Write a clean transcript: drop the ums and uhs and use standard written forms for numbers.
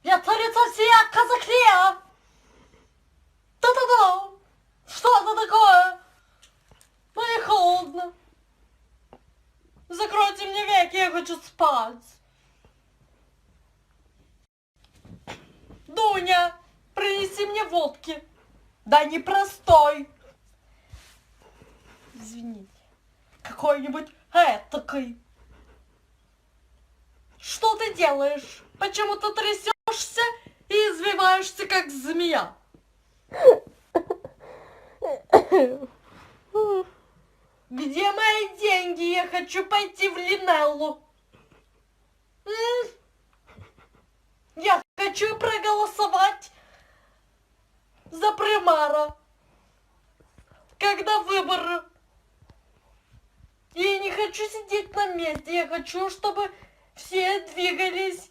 Я царица всея Казахстана! Да-да-да! Что это такое? Мне холодно. Закройте мне веки, я хочу спать. Дуня, принеси мне водки. Да не простой. Извините. Какой-нибудь этакой. Что ты делаешь? Почему ты трясешься и извиваешься, как змея? Где мои деньги? Я хочу пойти в Линеллу. Я хочу проголосовать за примара. Когда выборы. Я не хочу сидеть на месте. Я хочу, чтобы все двигались